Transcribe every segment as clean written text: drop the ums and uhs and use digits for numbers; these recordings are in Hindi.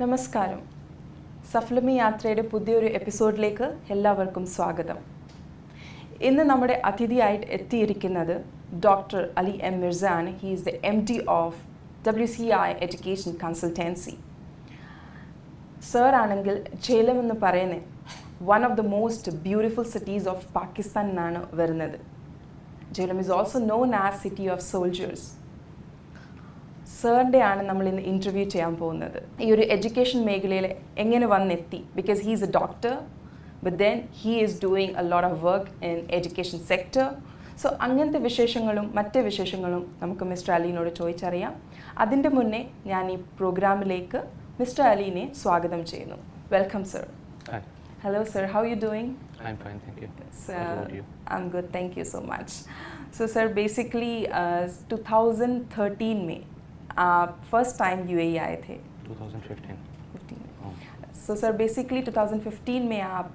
നമസ്കാരം. സഫലമി യാത്രയുടെ പുതിയൊരു എപ്പിസോഡിലേക്ക് എല്ലാവർക്കും സ്വാഗതം. ഇന്ന് നമ്മുടെ അതിഥിയായിട്ട് എത്തിയിരിക്കുന്നത് ഡോക്ടർ അലി എം മിർസാണ്. He is the MD of WCI education consultancy. Sir ആണെങ്കിൽ ജേലം എന്ന് പറയുന്നത് one of the most beautiful cities of Pakistan എന്നാണ് വരുന്നത്. Jhelum is also known as city of soldiers. സാറിൻ്റെ ആണ് നമ്മൾ ഇന്ന് ഇൻ്റർവ്യൂ ചെയ്യാൻ പോകുന്നത്. ഈ ഒരു എഡ്യൂക്കേഷൻ മേഖലയിൽ എങ്ങനെ വന്നെത്തി? Because he is A doctor, but then he is doing a lot of work in education sector. So അങ്ങനത്തെ വിശേഷങ്ങളും മറ്റ് വിശേഷങ്ങളും നമുക്ക് മിസ്റ്റർ അലീനോട് ചോദിച്ചറിയാം. അതിൻ്റെ മുന്നേ ഞാൻ ഈ പ്രോഗ്രാമിലേക്ക് മിസ്റ്റർ അലീനെ സ്വാഗതം ചെയ്യുന്നു. Welcome sir. Hello sir, how are you doing? I'm fine, thank you. Sir, How about you? I'm good, thank you so much. So sir, basically 2013 में आप फर्स्ट टाइम UAE आए थे. 2015. 15 में. Oh. So sir, basically 2015 में आप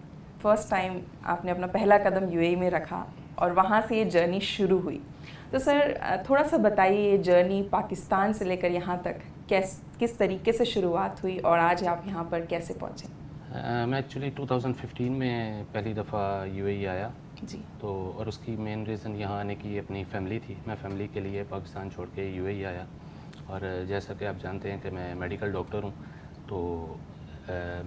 फर्स्ट टाइम आपने अपना पहला कदम UAE में रखा और वहाँ से ये जर्नी शुरू हुई. तो सर थोड़ा सा बताइए ये जर्नी पाकिस्तान से लेकर यहाँ तक किस तरीके से शुरुआत हुई और आज आप यहाँ पर कैसे पहुँचे? मैं एक्चुअली 2015 में पहली दफ़ा UAE आया जी. तो और उसकी मेन रीज़न यहाँ आने की अपनी फैमिली थी. मैं फैमिली के लिए पाकिस्तान छोड़ के UAE आया और जैसा कि आप जानते हैं कि मैं मेडिकल डॉक्टर हूँ, तो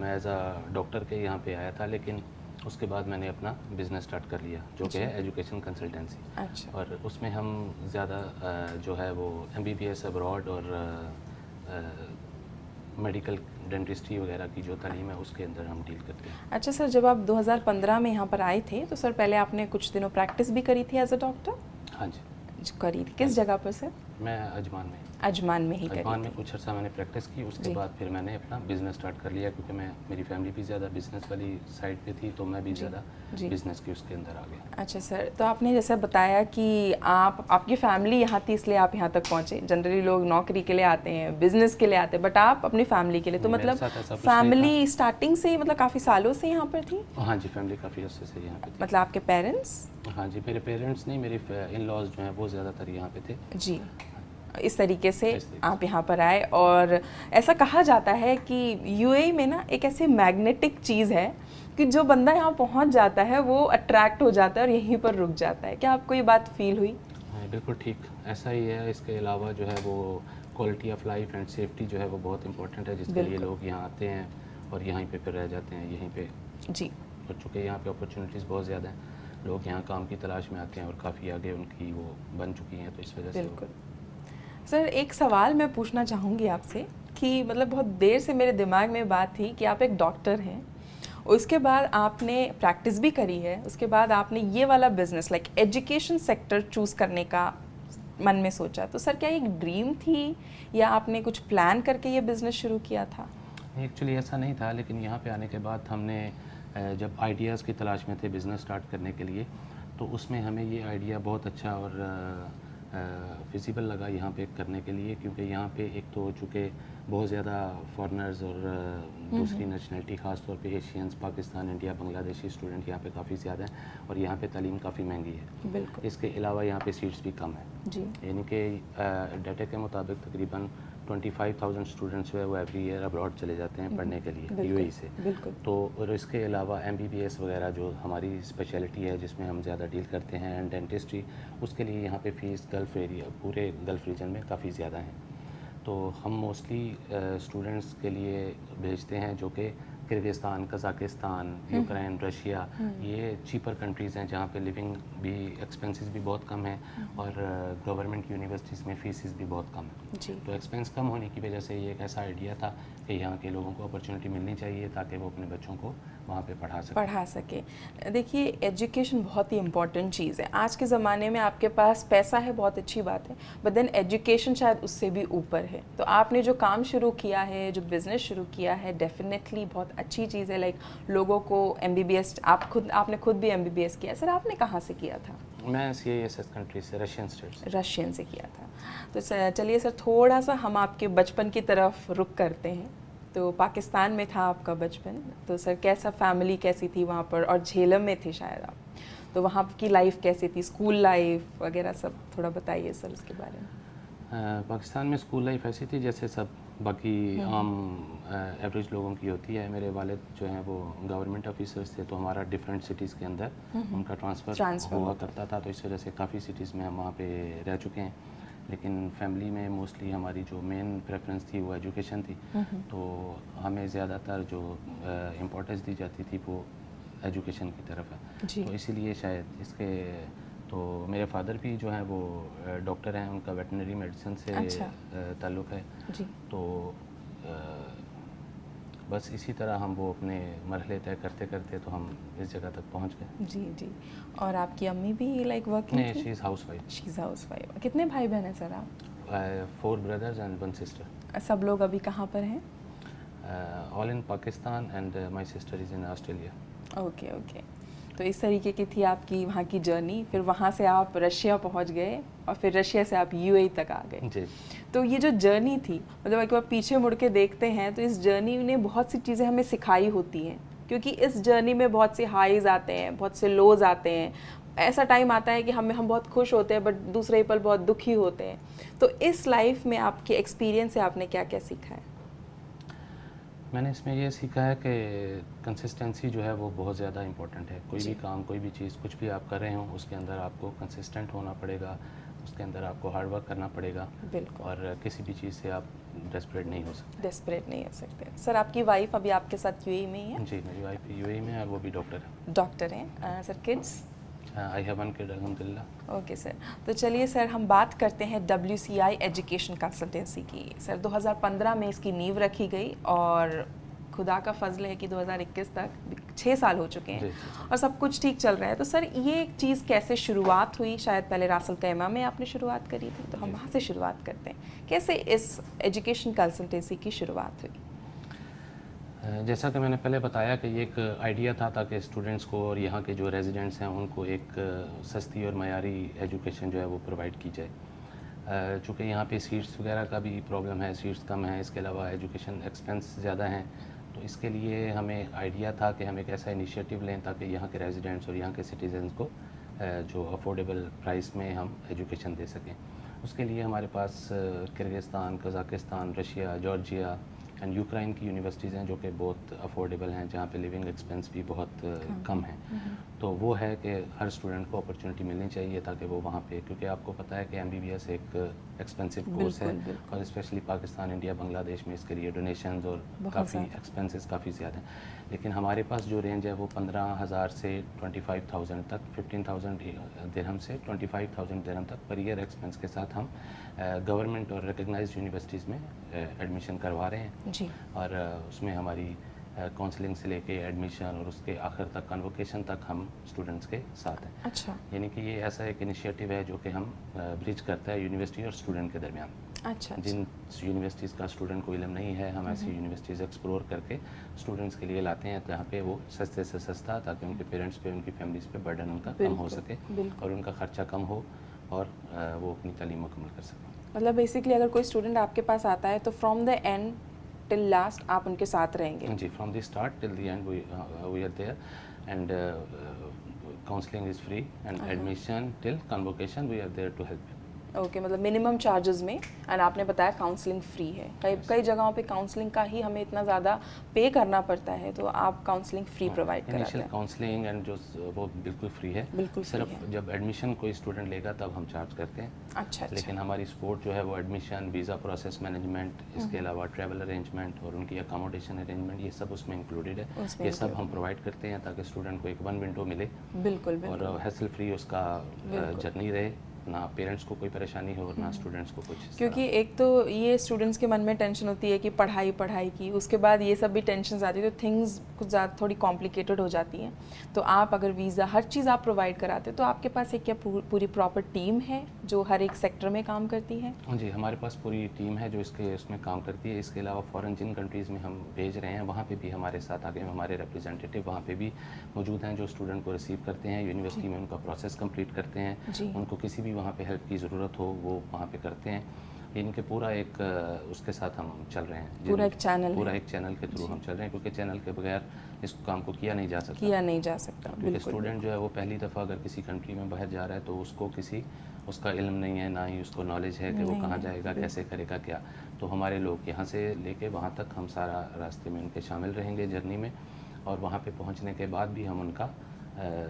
मैं एज अ डॉक्टर के यहाँ पे आया था, लेकिन उसके बाद मैंने अपना बिज़नेस स्टार्ट कर लिया जो कि है एजुकेशन कंसल्टेंसी. अच्छा. और उसमें हम ज़्यादा जो है वो MBBS अब्रॉड और मेडिकल डेंटिस्ट्री वगैरह की जो तालीम है उसके अंदर हम डील करते हैं. अच्छा सर, जब आप 2015 में यहाँ पर आए थे तो सर पहले आपने कुछ दिनों प्रैक्टिस भी करी थी एज अ डॉक्टर? हाँ जी, करी थी. किस जगह पर सर? मैं अजमान में ही करी अजमान थी. में कुछ अर्सा मैंने प्रैक्टिस की. उसके जी. बाद फिर मैंने अपना बिज़नेस स्टार्ट कर लिया क्योंकि मेरी फैमिली भी ज़्यादा बिज़नेस वाली साइड पे थी, तो मैं भी जी. ज़्यादा जी. बिज़नेस की उसके अंदर आ गया. अच्छा सर, तो आपने जैसे बताया कि आपकी फैमिली यहाँ थी इसलिए आप यहाँ तक पहुँचे. जनरली लोग नौकरी के लिए आते हैं, बिजनेस के लिए आते हैं, बट आप अपनी फैमिली के लिए. तो मेरे मतलब साथ ऐसा कुछ नहीं फैमिली स्टार्टिंग से ही मतलब काफ़ी सालों से यहाँ पर थी? हाँ जी, फैमिली काफ़ी अर्से से यहाँ पे थी. मतलब आपके पेरेंट्स? हाँ जी, मेरे पेरेंट्स नहीं, मेरे इन लॉज जो हैं वो ज़्यादातर यहाँ पे थे. जी. इस तरीके से इस तरीके आप यहाँ पर आए. और ऐसा कहा जाता है कि UAE में ना एक ऐसी मैग्नेटिक चीज़ है कि जो बंदा यहाँ पहुँच जाता है वो अट्रैक्ट हो जाता है और यहीं पर रुक जाता है. क्या आपको ये बात फील हुई? हाँ, बिल्कुल ठीक ऐसा ही है. इसके अलावा जो है वो quality of life and safety जो है वो बहुत इंपॉर्टेंट है, जिसके लिए लोग यहाँ आते हैं और यहीं पे फिर रह जाते हैं यहीं पे. जी. और चूँकि यहाँ पे अपॉर्चुनिटीज़ बहुत ज़्यादा हैं, लोग यहाँ काम की तलाश में आते हैं और काफ़ी आगे उनकी वो बन चुकी हैं, तो इस वजह से. बिल्कुल. सर एक सवाल मैं पूछना चाहूँगी आपसे कि मतलब बहुत देर से मेरे दिमाग में बात थी कि आप एक डॉक्टर हैं, उसके बाद आपने प्रैक्टिस भी करी है, उसके बाद आपने ये वाला business like education sector choose करने का मन में सोचा. तो सर क्या एक ड्रीम थी या आपने कुछ प्लान करके ये बिज़नेस शुरू किया था? एक्चुअली ऐसा नहीं था, लेकिन यहाँ पे आने के बाद हमने जब आइडियाज़ की तलाश में थे बिज़नेस स्टार्ट करने के लिए, तो उसमें हमें ये आइडिया बहुत अच्छा और फिजिबल लगा यहाँ पे करने के लिए, क्योंकि यहाँ पे एक तो चूँकि बहुत ज़्यादा फॉरेनर्स और दूसरी नेशनलिटी ख़ास तौर पे Asians, Pakistan, India, Bangladeshi student यहाँ पे काफ़ी ज़्यादा हैं और यहाँ पे तालीम काफ़ी महंगी है. बिल्कुल. इसके अलावा यहाँ पे सीट्स भी कम है. जी. यानी कि डाटा के मुताबिक तकरीबन 25,000 स्टूडेंट्स जो है वो एवरी ईयर अब्रॉड चले जाते हैं पढ़ने के लिए UAE से. बिल्कुल. तो और इसके अलावा MBBS वगैरह जो हमारी स्पेशलिटी है जिसमें हम ज़्यादा डील करते हैं एंड डेंटिस्ट्री, उसके लिए यहाँ पे फ़ीस गल्फ़ एरिया पूरे गल्फ़ रीजन में काफ़ी ज़्यादा हैं. तो हम मोस्टली स्टूडेंट्स के लिए भेजते हैं जो कि किर्गिस्तान, कज़ाकिस्तान, यूक्रेन, रशिया, ये चीपर कंट्रीज़ हैं जहाँ पे लिविंग भी एक्सपेंसेस भी बहुत कम है और गवर्नमेंट यूनिवर्सिटीज़ में फ़ीसिस भी बहुत कम है. जी. तो एक्सपेंस कम होने की वजह से ये एक ऐसा आइडिया था कि यहाँ के लोगों को अपॉर्चुनिटी मिलनी चाहिए ताकि वो अपने बच्चों को वहाँ पे पढ़ा सके. देखिए एजुकेशन बहुत ही इम्पॉर्टेंट चीज़ है. आज के ज़माने में आपके पास पैसा है, बहुत अच्छी बात है, बट देन एजुकेशन शायद उससे भी ऊपर है. तो आपने जो काम शुरू किया है, जो बिज़नेस शुरू किया है, डेफिनेटली बहुत अच्छी चीज़ है. लाइक लोगों को MBBS आपने खुद भी MBBS किया. सर आपने कहाँ से किया था? मैं CISS कंट्री से, रशियन से किया था. तो चलिए सर थोड़ा सा हम आपके बचपन की तरफ रुक करते हैं. तो पाकिस्तान में था आपका बचपन, तो सर कैसा फैमिली कैसी थी वहाँ पर, और झेलम में थे शायद आप, तो वहाँ की लाइफ कैसी थी, स्कूल लाइफ वगैरह सब थोड़ा बताइए सर उसके बारे में. पाकिस्तान में स्कूल लाइफ ऐसी थी जैसे सब बाकी आम एवरेज लोगों की होती है। मेरे वालिद जो हैं वो गवर्नमेंट ऑफिसर्स थे, तो हमारा डिफरेंट सिटीज़ के अंदर उनका ट्रांसफ़र हुआ करता था, तो इस वजह से काफ़ी सिटीज़ में हम वहाँ पे रह चुके हैं। लेकिन फैमिली में मोस्टली हमारी जो मेन प्रेफरेंस थी वो एजुकेशन थी, तो हमें ज़्यादातर जो इम्पोर्टेंस दी जाती थी वो एजुकेशन की तरफ है। तो इसीलिए शायद इसके तो मेरे फादर भी जो हैं वो डॉक्टर हैं, उनका वेटनरी मेडिसिन से ताल्लुक़ है जी। तो बस इसी तरह हम वो अपने मरहले तय करते करते तो हम इस जगह तक पहुंच गए। जी जी। और आपकी अम्मी भी लाइक वर्किंग नहीं, थी? She is housewife. She is housewife. कितने भाई बहन हैं सर आप? 4 ब्रदर्स एंड 1 सिस्टर। सब लोग अभी कहाँ पर हैं? All in Pakistan and my sister is in Australia. Okay okay. तो इस तरीके की थी आपकी वहाँ की जर्नी, फिर वहाँ से आप रशिया पहुँच गए और फिर रशिया से आप यूएई तक आ गए। जी। तो ये जो जर्नी थी, मतलब एक बार पीछे मुड़ के देखते हैं तो इस जर्नी ने बहुत सी चीज़ें हमें सिखाई होती हैं, क्योंकि इस जर्नी में बहुत से हाईज आते हैं, बहुत से लोज आते हैं। ऐसा टाइम आता है कि हम बहुत खुश होते हैं, बट दूसरे पल बहुत दुखी होते हैं। तो इस लाइफ में आपके एक्सपीरियंस से आपने क्या क्या सीखा है? मैंने इसमें ये सीखा है कि कंसिस्टेंसी जो है वो बहुत ज़्यादा इम्पोर्टेंट है। कोई भी काम, कोई भी चीज़, कुछ भी आप कर रहे हो उसके अंदर आपको कंसिस्टेंट होना पड़ेगा, उसके अंदर आपको हार्ड वर्क करना पड़ेगा। बिल्कुल। और किसी भी चीज़ से आप डेस्परेट नहीं हो सकते। डेस्परेट नहीं हो सकते। सर आपकी वाइफ अभी आपके साथ यूएई में ही है? जी, मेरी वाइफ यूएई में है और वो भी डॉक्टर है। डॉक्टर हैं। Sir kids? I have 1 kid अल्हम्दुलिल्लाह। Okay sir. तो चलिए सर हम बात करते हैं WCI एजुकेशन कंसल्टेंसी की। सर 2015 में इसकी नींव रखी गई और खुदा का फजल है कि 2021 तक 6 साल हो चुके हैं और सब कुछ ठीक चल रहा है। तो सर ये एक चीज़ कैसे शुरुआत हुई? शायद पहले रासल कैमा में आपने शुरुआत करी थी, तो हम वहाँ से शुरुआत करते हैं। कैसे इस एजुकेशन कंसल्टेंसी की शुरुआत हुई? जैसा कि मैंने पहले बताया कि ये एक आइडिया था ताकि स्टूडेंट्स को और यहाँ के जो रेजिडेंट्स हैं उनको एक सस्ती और मयारी एजुकेशन जो है वो प्रोवाइड की जाए। चूँकि यहाँ पे सीट्स वगैरह का भी प्रॉब्लम है, सीट्स कम है, इसके अलावा एजुकेशन एक्सपेंस ज़्यादा हैं, तो इसके लिए हमें आइडिया था कि हम एक ऐसा इनिशिएटिव लें ताकि यहाँ के रेजिडेंट्स और यहाँ के सिटीजन्स को जो अफोर्डेबल प्राइस में हम एजुकेशन दे सकें। उसके लिए हमारे पास Kyrgyzstan, Kazakhstan, Russia, Georgia and Ukraine की यूनिवर्सिटीज़ हैं जो कि बहुत अफोर्डेबल हैं, जहाँ पे लिविंग एक्सपेंस भी बहुत कम है। तो वो है कि हर स्टूडेंट को अपॉर्चुनिटी मिलनी चाहिए ताकि वो वहाँ पे, क्योंकि आपको पता है कि MBBS एक एक्सपेंसिव कोर्स है और स्पेशली पाकिस्तान, इंडिया, बांग्लादेश में इसके लिए डोनेशंस और काफ़ी एक्सपेंसेस काफ़ी ज़्यादा हैं। लेकिन हमारे पास जो रेंज है वो 15,000 से 25,000 तक, 15,000 दिरहम से 25,000 दिरहम तक पर ईयर एक्सपेंस के साथ हम गवर्नमेंट और रिकग्नाइज्ड यूनिवर्सिटीज़ में एडमिशन करवा रहे हैं जी। और उसमें हमारी काउंसलिंग से लेके एडमिशन और उसके आखिर तक कन्वोकेशन तक हम स्टूडेंट्स के साथ हैं। अच्छा। यानी कि ये ऐसा एक इनिशिएटिव है जो कि हम ब्रिज करता है यूनिवर्सिटी और स्टूडेंट के दरमियान। अच्छा। जिन यूनिवर्सिटीज़ का स्टूडेंट को इल्म नहीं है, हम ऐसी यूनिवर्सिटीज़ एक्सप्लोर करके स्टूडेंट्स के लिए लाते हैं जहाँ पे वो सस्ते से सस्ता, ताकि उनके पेरेंट्स पे, उनकी फैमिलीज़ पे बर्डन उनका कम हो सके और उनका ख़र्चा कम हो और वो अपनी तालीम मुकम्मल कर सकें। मतलब बेसिकली अगर कोई स्टूडेंट आपके पास आता है तो from the end till last आप उनके साथ रहेंगे? जी, from the start till the end we are there and counselling is free and admission till convocation we are there to help. Okay, मतलब मिनिमम चार्जेस में, एंड आपने बताया काउंसलिंग फ्री है। कई जगहों पे काउंसलिंग का ही हमें इतना ज़्यादा पे करना पड़ता है, तो आप काउंसलिंग फ्री प्रोवाइड कराते हैं? इनिशियल काउंसलिंग एंड जो वो बिल्कुल फ्री है, बिल्कुल सिर्फ जब एडमिशन कोई स्टूडेंट लेगा तब हम चार्ज करते हैं। अच्छा। लेकिन हमारी सपोर्ट जो है वो एडमिशन, वीज़ा प्रोसेस मैनेजमेंट, इसके अलावा ट्रैवल अरेंजमेंट और उनकी अकोमोडेशन अरेंजमेंट, ये सब उसमें इंक्लूडेड है। ये सब हम प्रोवाइड करते हैं ताकि स्टूडेंट को एक 1 विंडो मिले। बिल्कुल। और हैसल फ्री उसका जर्नी रहे, ना पेरेंट्स को कोई परेशानी हो और ना स्टूडेंट्स को कुछ। क्योंकि एक तो ये स्टूडेंट्स के मन में टेंशन होती है कि पढ़ाई की, उसके बाद ये सब भी टेंशन आती है, तो थिंग्स कुछ ज़्यादा थोड़ी कॉम्प्लिकेटेड हो जाती हैं। तो आप अगर वीज़ा हर चीज़ आप प्रोवाइड कराते तो आपके पास एक क्या पूरी प्रॉपर टीम है जो हर एक सेक्टर में काम करती है? जी, हमारे पास पूरी टीम है जो उसमें काम करती है। इसके अलावा फ़ॉरेन जिन कंट्रीज़ में हम भेज रहे हैं वहाँ पे भी हमारे साथ आगे हमारे रिप्रेजेंटेटिव वहाँ पे भी मौजूद हैं जो स्टूडेंट को रिसीव करते हैं, यूनिवर्सिटी में उनका प्रोसेस कंप्लीट करते हैं। उनको किसी भी वहाँ पे हेल्प की ज़रूरत हो वो वहाँ पे करते हैं। इनके पूरा एक उसके साथ हम चल रहे हैं, पूरा एक चैनल के थ्रू हम चल रहे हैं, क्योंकि चैनल के बगैर इस काम को किया नहीं जा सकता। क्योंकि स्टूडेंट जो है वो पहली दफ़ा अगर किसी कंट्री में बाहर जा रहा है तो उसको उसका इल्म नहीं है, ना ही उसको नॉलेज है कि वो कहाँ जाएगा, कैसे करेगा क्या। तो हमारे लोग यहाँ से लेके वहाँ तक हम सारा रास्ते में उनके शामिल रहेंगे जर्नी में, और वहाँ पे पहुँचने के बाद भी हम उनका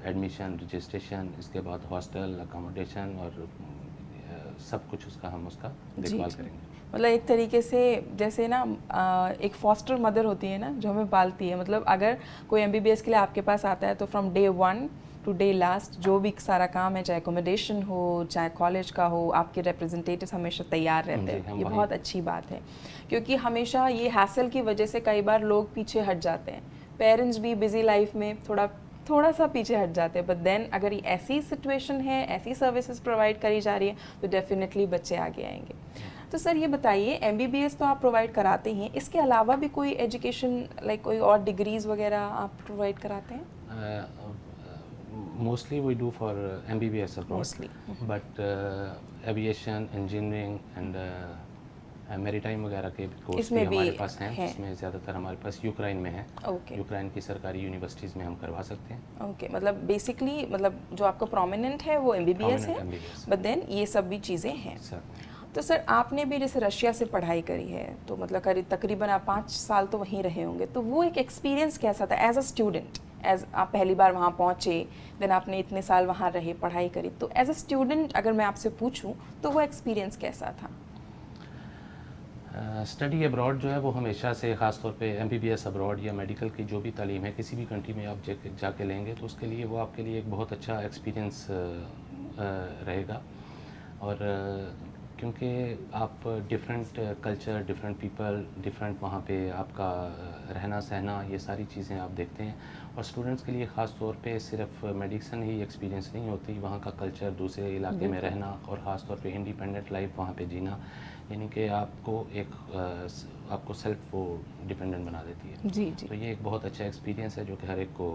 एडमिशन, रजिस्ट्रेशन, इसके बाद हॉस्टल, अकोमोडेशन और सब कुछ उसका हम उसका देखभाल करेंगे। मतलब एक तरीके से जैसे ना एक फॉस्टर मदर होती है ना जो हमें पालती है, मतलब अगर कोई MBBS के लिए आपके पास आता है तो from day 1 to day last जो भी सारा काम है, चाहे अकोमोडेशन हो चाहे कॉलेज का हो, आपके रिप्रेजेंटेटिव्स हमेशा तैयार रहते हैं। ये बहुत अच्छी बात है, क्योंकि हमेशा ये हैसल की वजह से कई बार लोग पीछे हट जाते हैं। पेरेंट्स भी बिजी लाइफ में थोड़ा सा पीछे हट जाते हैं, बट देन अगर ये ऐसी सिचुएशन है, ऐसी सर्विसेज प्रोवाइड करी जा रही है तो डेफिनेटली बच्चे आगे आएंगे। तो सर ये बताइए, MBBS तो आप प्रोवाइड कराते हैं, इसके अलावा भी कोई एजुकेशन लाइक कोई और डिग्रीज वगैरह आप प्रोवाइड कराते हैं? Mostly we do for MBBS abroad, Mostly. but aviation, engineering and maritime वगैरह के कोर्स भी हमारे पास हैं, जिसमें ज़्यादातर हमारे पास यूक्रेन में है। यूक्रेन की सरकारी यूनिवर्सिटीज़ में हम करवा सकते हैं। ओके, मतलब बेसिकली मतलब जो आपका प्रोमिनेंट है वो MBBS है, बट देन ये सब भी चीज़ें हैं। तो सर आपने भी जैसे रशिया से पढ़ाई करी है, तो मतलब तकरीबन आप 5 साल तो वहीं रहे होंगे, तो वो एक एक्सपीरियंस कैसा था एज अ स्टूडेंट? एज आप पहली बार वहाँ पहुँचे, देन आपने इतने साल वहाँ रहे, पढ़ाई करी, तो एज अ स्टूडेंट अगर मैं आपसे पूछूँ तो वो एक्सपीरियंस कैसा था? स्टडी अब्रॉड जो है वो हमेशा से, ख़ास तौर पे MBBS अब्रॉड या मेडिकल की जो भी तालीम है किसी भी कंट्री में आप जाके लेंगे तो उसके लिए वो आपके लिए एक बहुत अच्छा एक्सपीरियंस रहेगा। और क्योंकि आप different culture, different people, different वहाँ पे आपका रहना सहना, ये सारी चीज़ें आप देखते हैं। और स्टूडेंट्स के लिए ख़ास तौर पे सिर्फ मेडिसिन ही एक्सपीरियंस नहीं होती, वहाँ का कल्चर, दूसरे इलाके में रहना और ख़ास तौर पे इंडिपेंडेंट लाइफ वहाँ पे जीना, यानी कि आपको सेल्फ वो डिपेंडेंट बना देती है। जी जी। तो ये एक बहुत अच्छा एक्सपीरियंस है जो कि हर एक को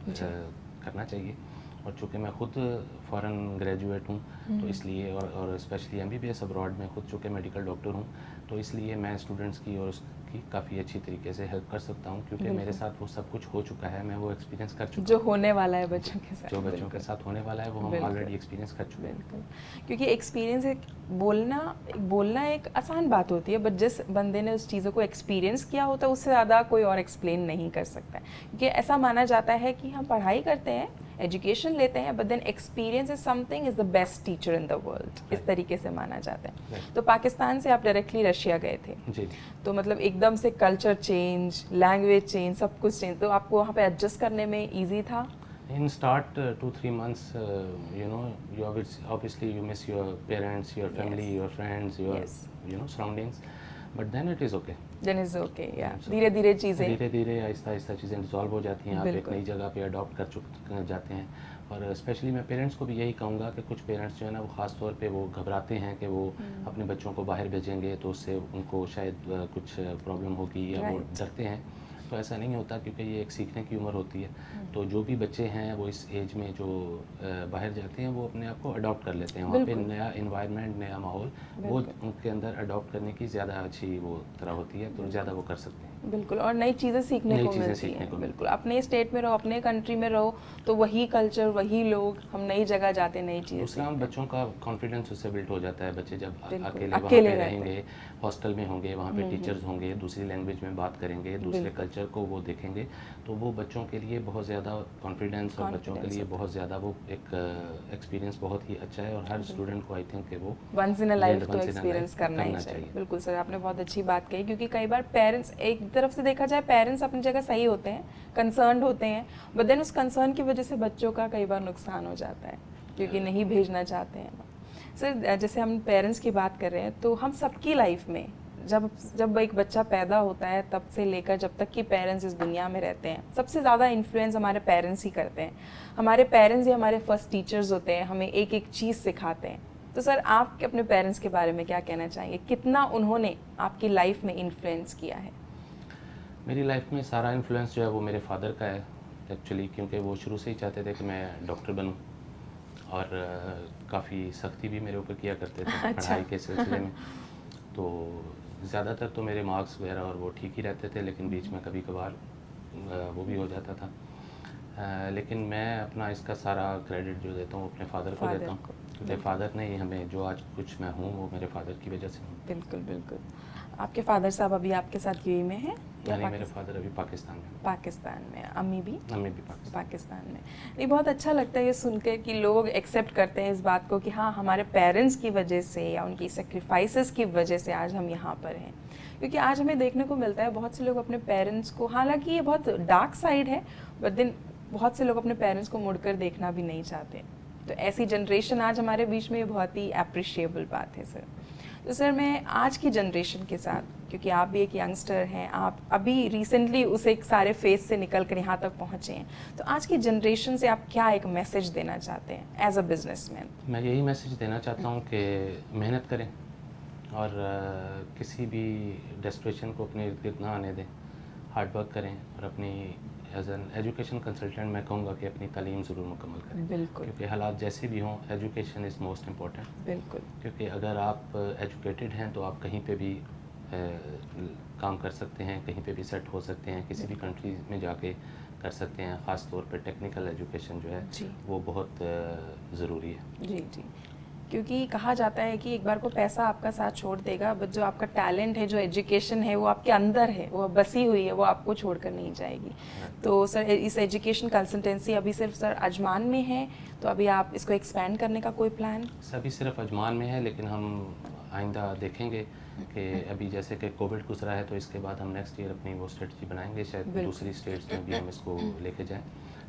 करना चाहिए। और चूँकि मैं ख़ुद फ़ॉरेन ग्रेजुएट हूँ तो इसलिए, और स्पेशली MBBS अब्रॉड में ख़ुद चूँकि मेडिकल डॉक्टर हूँ, तो इसलिए मैं स्टूडेंट्स की और उसकी काफ़ी अच्छी तरीके से हेल्प कर सकता हूँ, क्योंकि मेरे साथ वो सब कुछ हो चुका है, मैं वो एक्सपीरियंस कर चुका हूँ। जो होने वाला है बच्चों के साथ, जो बच्चों के साथ होने वाला है वो हम ऑलरेडी एक्सपीरियंस कर चुके हैं। बिल्कुल, क्योंकि एक्सपीरियंस बोलना एक आसान बात होती है, बट जिस बंदे ने उस चीज़ों को एक्सपीरियंस किया होता है उससे ज़्यादा कोई और एक्सप्लेन नहीं कर सकता है। क्योंकि ऐसा माना जाता है कि हम पढ़ाई करते हैं, एजुकेशन लेते हैं, but then experience is something is the best teacher in the world, इस तरीके से माना जाता है। तो पाकिस्तान से आप डायरेक्टली रशिया गए थे जी, तो मतलब एकदम से कल्चर चेंज, लैंग्वेज चेंज, सब कुछ चेंज, तो आपको वहाँ पे एडजस्ट करने में ईजी था? In start 2-3 months, you obviously you miss your parents, your family, your friends, your surroundings, but then it is okay. Then is okay, yeah. धीरे-धीरे चीज़ें, धीरे-धीरे आहिस्ता-आहिस्ता चीज़ें रिजॉल्व हो जाती हैं, आप एक नई जगह पे अडॉप्ट कर जाते हैं। और स्पेशली मैं पेरेंट्स को भी यही कहूँगा कि कुछ पेरेंट्स जो है ना वो ख़ास तौर पे वो घबराते हैं कि वो अपने बच्चों को बाहर भेजेंगे तो उससे उनको शायद कुछ प्रॉब्लम होगी, या वो डरते हैं। तो ऐसा नहीं होता, क्योंकि ये एक सीखने की उम्र होती है। तो जो भी बच्चे हैं वो इस एज में जो बाहर जाते हैं वो अपने आप को अडॉप्ट कर लेते हैं, वहाँ पे नया इन्वायरमेंट, नया माहौल, वो उनके अंदर अडॉप्ट करने की ज़्यादा अच्छी वो तरह होती है, तो ज़्यादा वो कर सकते हैं। बिल्कुल, और नई चीज़ें सीखने को मिलती हैं। बिल्कुल, अपने स्टेट में रहो, अपने कंट्री में रहो, तो वही कल्चर, वही लोग, हम नई जगह जाते हैं, नई चीज़ें। दूसरा बच्चों का कॉन्फिडेंस उससे बिल्ड हो जाता है। बच्चे जब अकेले वहाँ पे रहेंगे, हॉस्टल में होंगे, वहाँ पे टीचर्स होंगे, दूसरी लैंग्वेज में बात करेंगे, दूसरे कल्चर को वो देखेंगे, तो वो बच्चों के लिए बहुत ज़्यादा कॉन्फिडेंस, और बच्चों के लिए बहुत ज़्यादा वो एक एक्सपीरियंस बहुत ही अच्छा है। और हर स्टूडेंट को आई थिंक कि वो वंस इन अ लाइफ तो एक्सपीरियंस करना ही चाहिए। बिल्कुल सर, आपने बहुत अच्छी बात कही, क्योंकि कई बार पेरेंट्स, एक तरफ से देखा जाए पेरेंट्स अपनी जगह सही होते हैं, कंसर्न्ड होते हैं, बट देन उस कंसर्न की वजह से बच्चों का कई बार नुकसान हो जाता है, क्योंकि नहीं भेजना चाहते हैं। सर जैसे हम पेरेंट्स की बात कर रहे हैं, तो हम सबकी लाइफ में जब एक बच्चा पैदा होता है तब से लेकर जब तक कि पेरेंट्स इस दुनिया में रहते हैं, सबसे ज़्यादा इन्फ्लुएंस हमारे पेरेंट्स ही करते हैं। हमारे पेरेंट्स ही हमारे फर्स्ट टीचर्स होते हैं, हमें एक एक चीज़ सिखाते हैं। तो सर आप अपने पेरेंट्स के बारे में क्या कहना चाहेंगे, कितना उन्होंने आपकी लाइफ में इन्फ्लुएंस किया है? मेरी लाइफ में सारा इन्फ्लुएंस जो है वो मेरे फादर का है एक्चुअली, क्योंकि वो शुरू से ही चाहते थे कि मैं डॉक्टर बनूं, और काफ़ी सख्ती भी मेरे ऊपर किया करते थे पढ़ाई के सिलसिले में। तो ज़्यादातर तो मेरे मार्क्स वगैरह और वो ठीक ही रहते थे, लेकिन बीच में कभी कभार वो भी हो जाता था। लेकिन मैं अपना इसका सारा क्रेडिट जो देता हूँ अपने फादर को देता हूँ, क्योंकि फादर ने ही हमें, जो आज कुछ मैं हूँ वो मेरे फादर की वजह से हूँ। बिल्कुल बिल्कुल। आपके फादर साहब अभी आपके साथ यूएई में हैं या यानी मेरे फादर अभी पाकिस्तान में, पाकिस्तान में, अम्मी भी पाकिस्तान में। ये बहुत अच्छा लगता है ये सुन के कि लोग एक्सेप्ट करते हैं इस बात को कि हाँ, हमारे पेरेंट्स की वजह से या उनकी सेक्रीफाइसेस की वजह से आज हम यहाँ पर हैं। क्योंकि आज हमें देखने को मिलता है बहुत से लोग अपने पेरेंट्स को, हालांकि ये बहुत डार्क साइड है, बट दिन बहुत से लोग अपने पेरेंट्स को मुड़कर देखना भी नहीं चाहते। तो ऐसी जनरेशन आज हमारे बीच में ये बहुत ही अप्रिशिएबल बात है सर। तो सर मैं आज की जनरेशन के साथ, क्योंकि आप भी एक यंगस्टर हैं, आप अभी रिसेंटली उस एक सारे फेज से निकल कर यहाँ तक पहुँचे हैं, तो आज की जनरेशन से आप क्या एक मैसेज देना चाहते हैं एज अ बिजनेसमैन? मैं यही मैसेज देना चाहता हूँ कि मेहनत करें और किसी भी डेस्परेशन को अपने इर्द गिर्द ना आने दें, हार्ड वर्क करें और अपनी एज एन एजुकेशन कंसल्टेंट मैं कहूँगा कि अपनी तालीम ज़रूर मुकम्मल करें। बिल्कुल, क्योंकि हालात जैसे भी हों, एजुकेशन इज़ मोस्ट इम्पॉर्टेंट। बिल्कुल, क्योंकि अगर आप एजुकेटेड हैं तो आप कहीं पे भी काम कर सकते हैं, कहीं पे भी सेट हो सकते हैं, किसी भी कंट्री में जाके कर सकते हैं। ख़ास तौर पे टेक्निकल एजुकेशन जो है वो बहुत ज़रूरी है। जी जी, क्योंकि कहा जाता है कि एक बार को पैसा आपका साथ छोड़ देगा, बट जो आपका टैलेंट है, जो एजुकेशन है, वो आपके अंदर है, वो बसी हुई है, वो आपको छोड़कर नहीं जाएगी। तो सर इस एजुकेशन कंसल्टेंसी अभी सिर्फ सर अजमान में है, तो अभी आप इसको एक्सपेंड करने का कोई प्लान? अभी सिर्फ अजमान में है, लेकिन हम आइंदा देखेंगे कि अभी जैसे कि कोविड गुजरा है तो इसके बाद हम नेक्स्ट ईयर अपनी वो स्ट्रेटजी बनाएंगे, शायद दूसरी स्टेट्स में भी हम इसको लेके जाएं।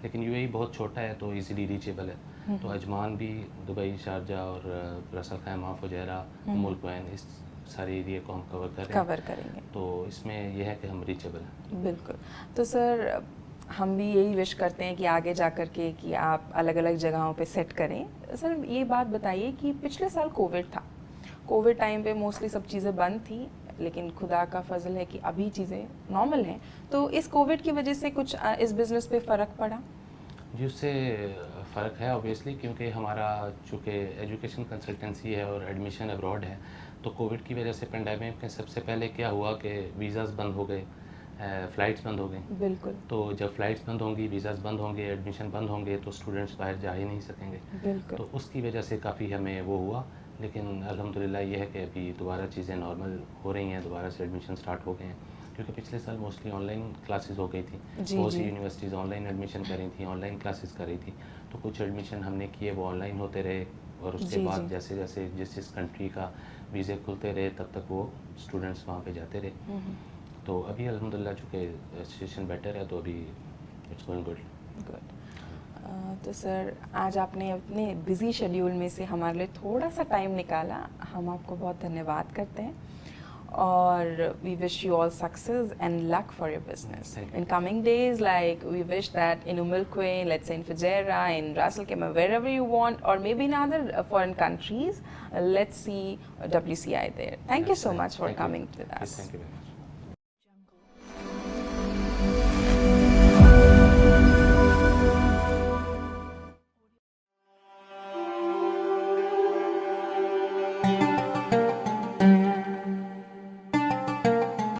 लेकिन यूएई बहुत छोटा है तो इजीली रीचेबल है, तो अजमान भी, दुबई, शारजा और रस अल खैमा, फुजैरा, उम्मुल कुवैन, इस सारे एरिया को हम कवर करेंगे। तो इसमें यह है कि हम रीचेबल हैं। बिल्कुल। तो सर हम भी यही विश करते हैं कि आगे जा कर के कि आप अलग अलग जगहों पे सेट करें। सर ये बात बताइए कि पिछले साल कोविड था, कोविड टाइम पे मोस्टली सब चीज़ें बंद थी, लेकिन खुदा का फजल है कि अभी चीज़ें नॉर्मल हैं। तो इस कोविड की वजह से कुछ इस बिज़नेस पे फ़र्क पड़ा? जी, उससे फ़र्क है ऑब्वियसली, क्योंकि हमारा चूँकि एजुकेशन कंसल्टेंसी है और एडमिशन अब्रॉड है, तो कोविड की वजह से पेंडेमिक में सबसे पहले क्या हुआ कि वीज़ाज़ बंद हो गए, फ़्लाइट्स बंद हो गई। बिल्कुल। तो जब फ़्लाइट्स बंद होंगी, वीज़ाज़ बंद होंगे, एडमिशन बंद होंगे, तो स्टूडेंट्स बाहर जा ही नहीं सकेंगे। बिल्कुल। तो उसकी वजह से काफ़ी हमें वो हुआ, लेकिन अल्हम्दुलिल्लाह ये है कि अभी दोबारा चीज़ें नॉर्मल हो रही हैं, दोबारा से एडमिशन स्टार्ट हो गए हैं। क्योंकि पिछले साल मोस्टली ऑनलाइन क्लासेस हो गई थी, बहुत सी यूनिवर्सिटीज़ ऑनलाइन एडमिशन कर रही थी, ऑनलाइन क्लासेस कर रही थी, तो कुछ एडमिशन हमने किए वो ऑनलाइन होते रहे, और उसके बाद जैसे जैसे जिस कंट्री का वीज़े खुलते रहे तब तक वो स्टूडेंट्स वहाँ पे जाते रहे। तो अभी अल्हम्दुलिल्लाह चूँकि सिचुएशन बेटर है तो अभी इट्स गोइंग गुड। तो सर आज आपने अपने बिज़ी शेड्यूल में से हमारे लिए थोड़ा सा टाइम निकाला, हम आपको बहुत धन्यवाद करते हैं, और we wish you all success and luck for your business in coming days. Like we wish that in Umm Quwain, let's say in Fujairah, in Ras Al Khaimah, wherever you want, or maybe in other foreign countries, let's see WCI there. Thank you so much for coming with us. Thank you very much.